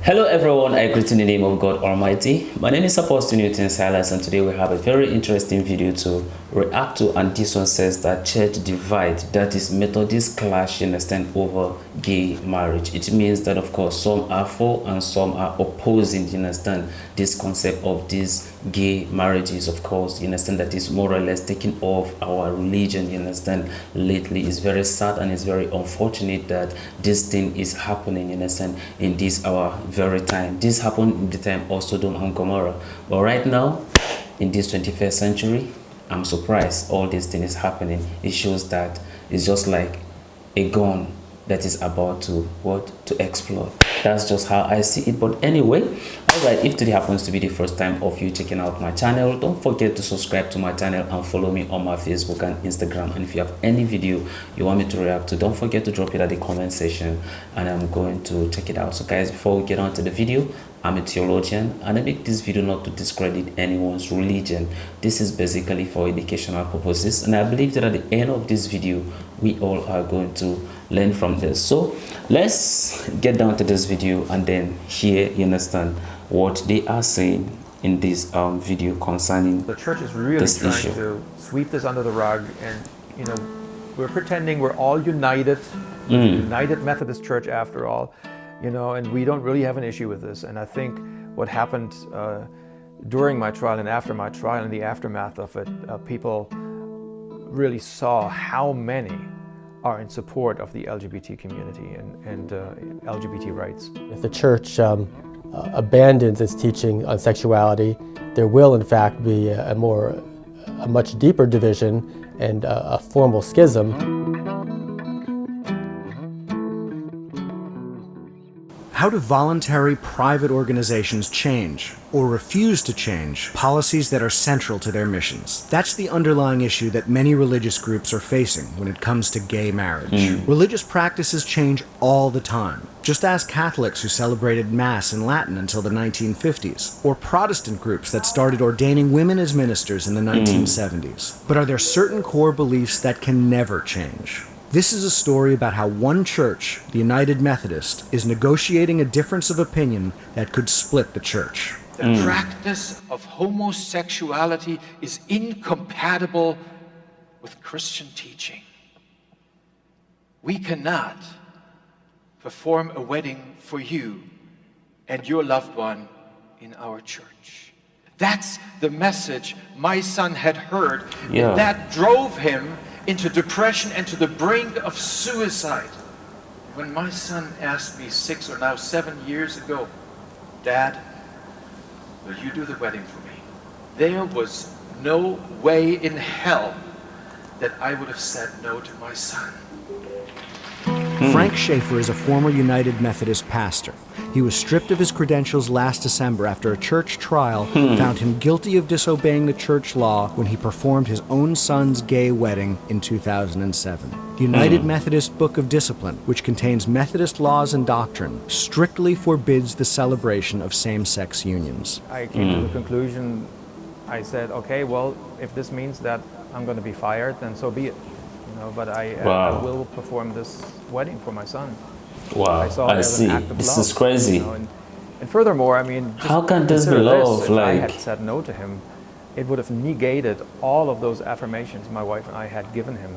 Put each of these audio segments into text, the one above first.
Hello everyone, I greet in the name of God Almighty. My name is Apostle Newton Silas, and today we have a very interesting video to react to, and this one says that church divide, that is Methodist clash, you understand, over gay marriage. It means that of course some are for and some are opposing, you understand, this concept of these gay marriages. Of course, you understand, that is more or less taking off our religion, you understand, lately. It's very sad and it's very unfortunate that this thing is happening, you understand, in this our very time. This happened in the time of Sodom and Gomorrah, but right now in this 21st century, I'm surprised all this thing is happening. It shows that it's just like a gun that is about to explode. That's just how I see it. But anyway, all right, if today happens to be the first time of you checking out my channel, don't forget to subscribe to my channel and follow me on my Facebook and Instagram. And if you have any video you want me to react to, don't forget to drop it at the comment section and I'm going to check it out. So guys, before we get on to the video, I'm a theologian and I make this video not to discredit anyone's religion. This is basically for educational purposes, and I believe that at the end of this video we all are going to learn from this. So let's get down to this video and then hear, you understand, what they are saying in this video concerning the church is really trying to sweep this under the rug, and you know, we're pretending we're all united, United Methodist Church after all, you know, and we don't really have an issue with this. And I think what happened during my trial and after my trial and the aftermath of it, people really saw how many are in support of the LGBT community and LGBT rights. If the church abandons its teaching on sexuality, there will in fact be a much deeper division and a formal schism. How do voluntary private organizations change, or refuse to change, policies that are central to their missions? That's the underlying issue that many religious groups are facing when it comes to gay marriage. Religious practices change all the time. Just ask Catholics who celebrated Mass in Latin until the 1950s, or Protestant groups that started ordaining women as ministers in the 1970s. But are there certain core beliefs that can never change? This is a story about how one church, the United Methodist, is negotiating a difference of opinion that could split the church. The practice of homosexuality is incompatible with Christian teaching. We cannot perform a wedding for you and your loved one in our church. That's the message my son had heard, and that drove him into depression and to the brink of suicide. When my son asked me 6 or now 7 years ago, "Dad, will you do the wedding for me?" There was no way in hell that I would have said no to my son. Frank Schaefer is a former United Methodist pastor. He was stripped of his credentials last December after a church trial found him guilty of disobeying the church law when he performed his own son's gay wedding in 2007. The United Methodist Book of Discipline, which contains Methodist laws and doctrine, strictly forbids the celebration of same-sex unions. I came to the conclusion, I said, okay, well, if this means that I'm going to be fired, then so be it. You know, but I will perform this wedding for my son. Wow, I saw it as see. an act of This love, is crazy. You know, and furthermore, I mean, just how can this be consider love? If I had said no to him, it would have negated all of those affirmations my wife and I had given him,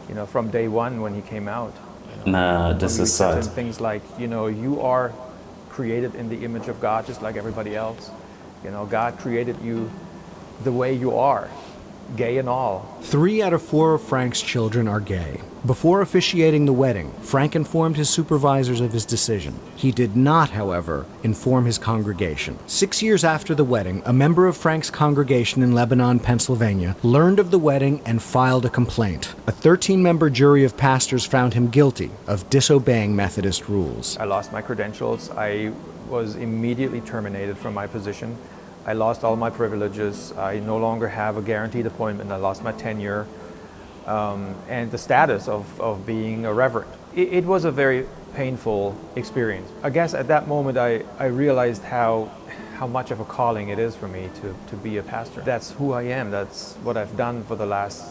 you know, from day one when he came out. You know, nah, this is sad. Things like, you know, you are created in the image of God just like everybody else. You know, God created you the way you are, gay and all. 3 out of 4 of Frank's children are gay. Before officiating the wedding, Frank informed his supervisors of his decision. He did not, however, inform his congregation. 6 years after the wedding, a member of Frank's congregation in Lebanon, Pennsylvania, learned of the wedding and filed a complaint. A 13-member jury of pastors found him guilty of disobeying Methodist rules. I lost my credentials. I was immediately terminated from my position. I lost all my privileges. I no longer have a guaranteed appointment. I lost my tenure and the status of being a reverend. It was a very painful experience. I guess at that moment I realized how much of a calling it is for me to be a pastor. That's who I am. That's what I've done for the last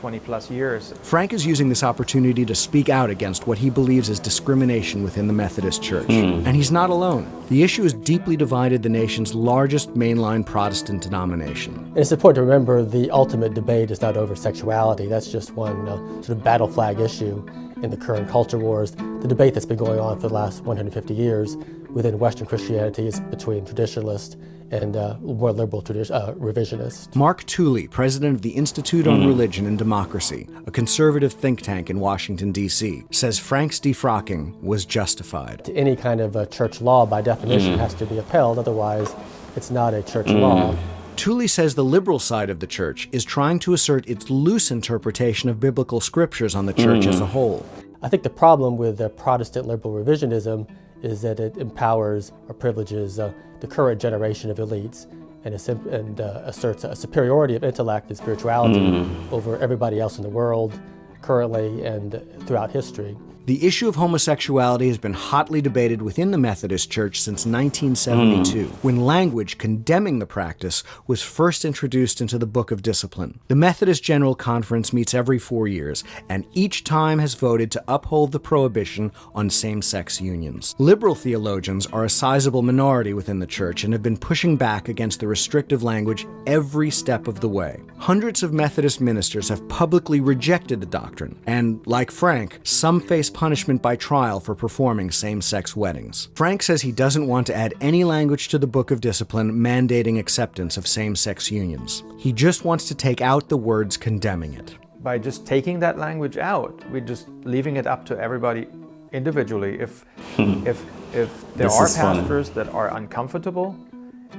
20 plus years. Frank is using this opportunity to speak out against what he believes is discrimination within the Methodist Church. And he's not alone. The issue has deeply divided the nation's largest mainline Protestant denomination. And it's important to remember the ultimate debate is not over sexuality. That's just one sort of battle flag issue in the current culture wars. The debate that's been going on for the last 150 years within Western Christianity is between traditionalists and more liberal revisionists. Mark Tooley, president of the Institute on Religion and Democracy, a conservative think tank in Washington, D.C., says Frank's defrocking was justified. Any kind of church law, by definition, has to be upheld. Otherwise, it's not a church law. Tooley says the liberal side of the church is trying to assert its loose interpretation of biblical scriptures on the church as a whole. I think the problem with Protestant liberal revisionism is that it empowers or privileges the current generation of elites and asserts a superiority of intellect and spirituality over everybody else in the world, currently and throughout history. The issue of homosexuality has been hotly debated within the Methodist Church since 1972, when language condemning the practice was first introduced into the Book of Discipline. The Methodist General Conference meets every 4 years, and each time has voted to uphold the prohibition on same-sex unions. Liberal theologians are a sizable minority within the church and have been pushing back against the restrictive language every step of the way. Hundreds of Methodist ministers have publicly rejected the doctrine, and, like Frank, some face punishment by trial for performing same-sex weddings. Frank says he doesn't want to add any language to the Book of Discipline mandating acceptance of same-sex unions. He just wants to take out the words condemning it. By just taking that language out, we're just leaving it up to everybody individually. If there are pastors that are uncomfortable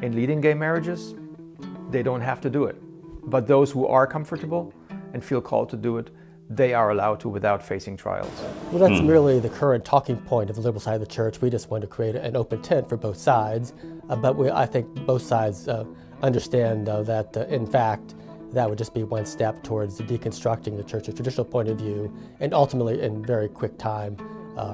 in leading gay marriages, they don't have to do it. But those who are comfortable and feel called to do it, they are allowed to without facing trials. Well, that's merely the current talking point of the liberal side of the church. We just want to create an open tent for both sides. But I think both sides understand that, in fact, that would just be one step towards deconstructing the church's traditional point of view and ultimately, in very quick time,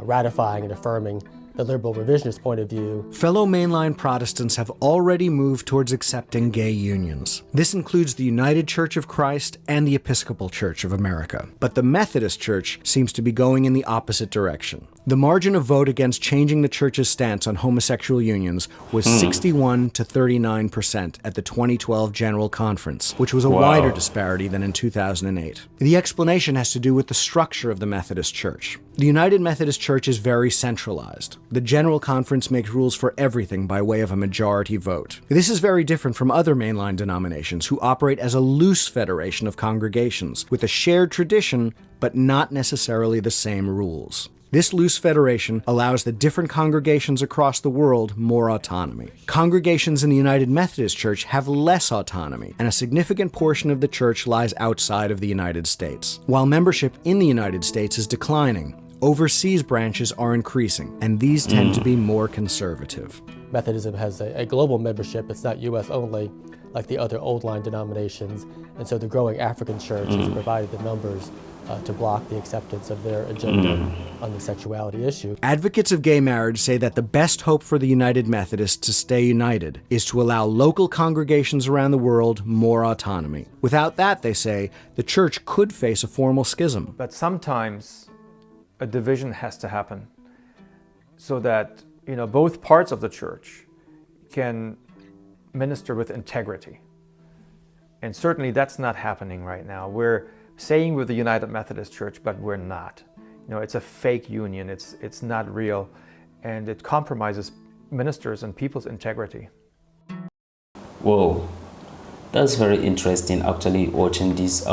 ratifying and affirming the liberal revisionist point of view. Fellow mainline Protestants have already moved towards accepting gay unions. This includes the United Church of Christ and the Episcopal Church of America. But the Methodist Church seems to be going in the opposite direction. The margin of vote against changing the church's stance on homosexual unions was 61 to 39% at the 2012 General Conference, which was a wider disparity than in 2008. The explanation has to do with the structure of the Methodist Church. The United Methodist Church is very centralized. The General Conference makes rules for everything by way of a majority vote. This is very different from other mainline denominations who operate as a loose federation of congregations with a shared tradition, but not necessarily the same rules. This loose federation allows the different congregations across the world more autonomy. Congregations in the United Methodist Church have less autonomy, and a significant portion of the church lies outside of the United States. While membership in the United States is declining, overseas branches are increasing, and these tend to be more conservative. Methodism has a global membership. It's not U.S. only, like the other old-line denominations, and so the growing African church has provided the numbers to block the acceptance of their agenda on the sexuality issue. Advocates of gay marriage say that the best hope for the United Methodists to stay united is to allow local congregations around the world more autonomy. Without that, they say, the church could face a formal schism. But sometimes a division has to happen so that, both parts of the church can minister with integrity. And certainly that's not happening right now. We're saying we're the United Methodist Church, but we're not. It's a fake union. It's not real, and it compromises ministers and people's integrity. Whoa, that's very interesting. Actually, watching this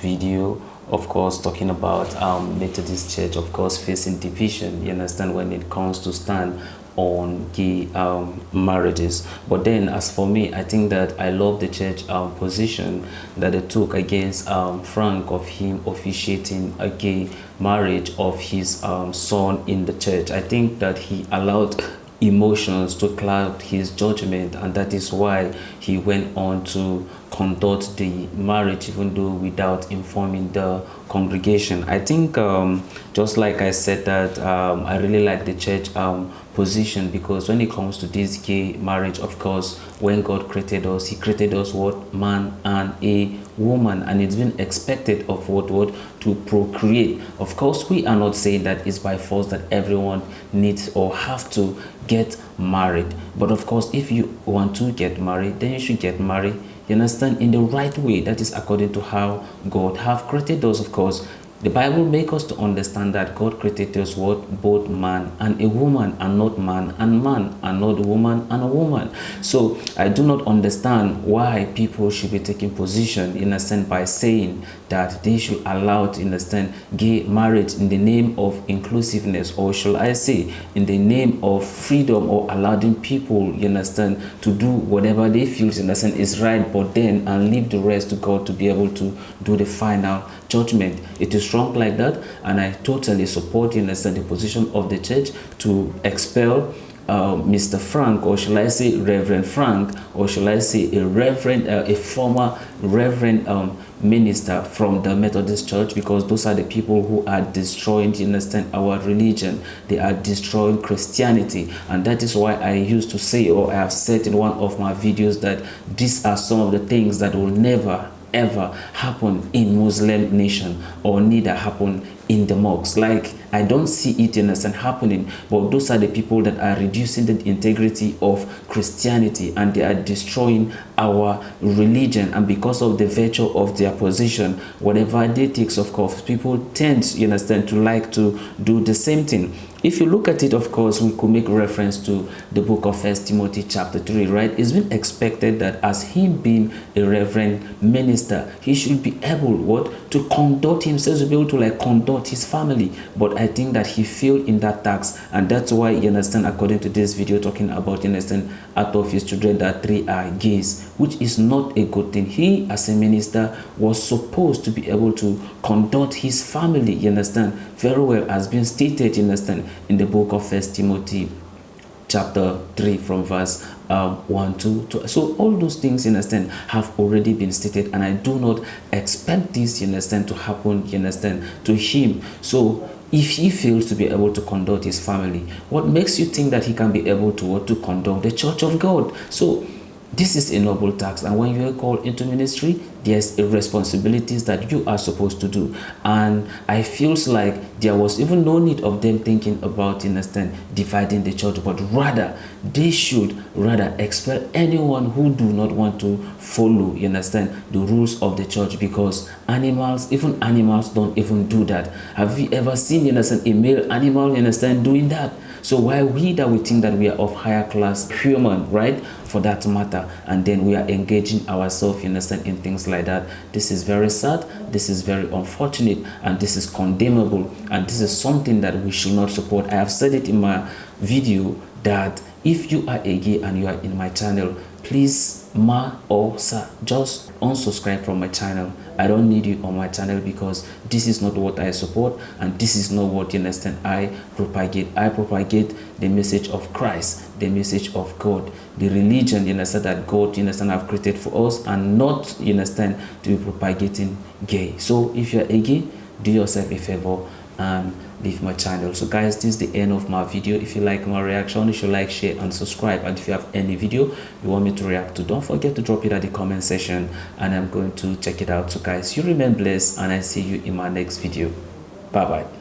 video, of course, talking about Methodist Church, of course, facing division. You understand, when it comes to stand on gay marriages. But then, as for me, I think that I love the church position that they took against Frank, of him officiating a gay marriage of his son in the church. I think that he allowed emotions to cloud his judgment, and that is why he went on to conduct the marriage even though without informing the congregation. I think just like I said that I really like the church position, because when it comes to this gay marriage, of course, when God created us, he created us what? Man and a woman, and it's been expected of what to procreate. Of course, we are not saying that it's by force that everyone needs or have to get married, but of course, if you want to get married, then you should get married, you understand, in the right way, that is according to how God have created us. Of course, the Bible makes us to understand that God created us what? Both man and a woman, and not man and man, and not woman and a woman. So I do not understand why people should be taking position, in a sense, by saying that they should allow, to understand, gay marriage in the name of inclusiveness, or shall I say, in the name of freedom, or allowing people, you understand, to do whatever they feel, you understand, is right, but then and leave the rest to God to be able to do the final judgment. It is wrong like that, and I totally support, you understand, the position of the church to expel Mr. Frank, or shall I say Reverend Frank, or shall I say a reverend, a former reverend minister from the Methodist Church, because those are the people who are destroying, you understand, our religion. They are destroying Christianity, and that is why I used to say, or I have said in one of my videos, that these are some of the things that will never ever happen in Muslim nation, or neither happen in the mosques. Like, I don't see it, you understand, happening, but those are the people that are reducing the integrity of Christianity, and they are destroying our religion. And because of the virtue of their position, whatever they take, of course, people tend, you understand, to like to do the same thing. If you look at it, of course, we could make reference to the book of 1 Timothy chapter 3, right? It's been expected that as him being a reverend minister, he should be able, what? To conduct himself, to be able to like conduct his family. But I think that he failed in that task, and that's why, you understand, according to this video, talking about, you understand, out of his children, that 3 are gays, which is not a good thing. He, as a minister, was supposed to be able to conduct his family, you understand, very well, as been stated, you understand, in the book of 1 Timothy chapter 3 from verse 1 to 2. So all those things, you understand, have already been stated, and I do not expect this, you understand, to happen, you understand, to him. So if he fails to be able to conduct his family, what makes you think that he can be able to conduct the church of God? So this is a noble task, and when you are called into ministry, there's responsibilities that you are supposed to do. And I feels like there was even no need of them thinking about, you understand, dividing the church, but rather they should rather expel anyone who do not want to follow, you understand, the rules of the church, because animals, even animals, don't even do that. Have you ever seen, you understand, a male animal, you understand, doing that? So why we think that we are of higher class human, right, for that matter, and then we are engaging ourselves, you understand, in things like that? This is very sad, this is very unfortunate, and this is condemnable, and this is something that we should not support. I have said it in my video that if you are a gay and you are in my channel, please, ma or sir, just unsubscribe from my channel. I don't need you on my channel, because this is not what I support, and this is not what, you understand, I propagate. I propagate the message of Christ, the message of God, the religion, you understand, that God, you understand, have created for us, and not, you understand, to be propagating gay. So if you're a gay, do yourself a favor and leave my channel. So guys, this is the end of my video. If you like my reaction, you should like, share and subscribe. And if you have any video you want me to react to, don't forget to drop it at the comment section, and I'm going to check it out. So guys, you remain blessed, and I see you in my next video. Bye bye.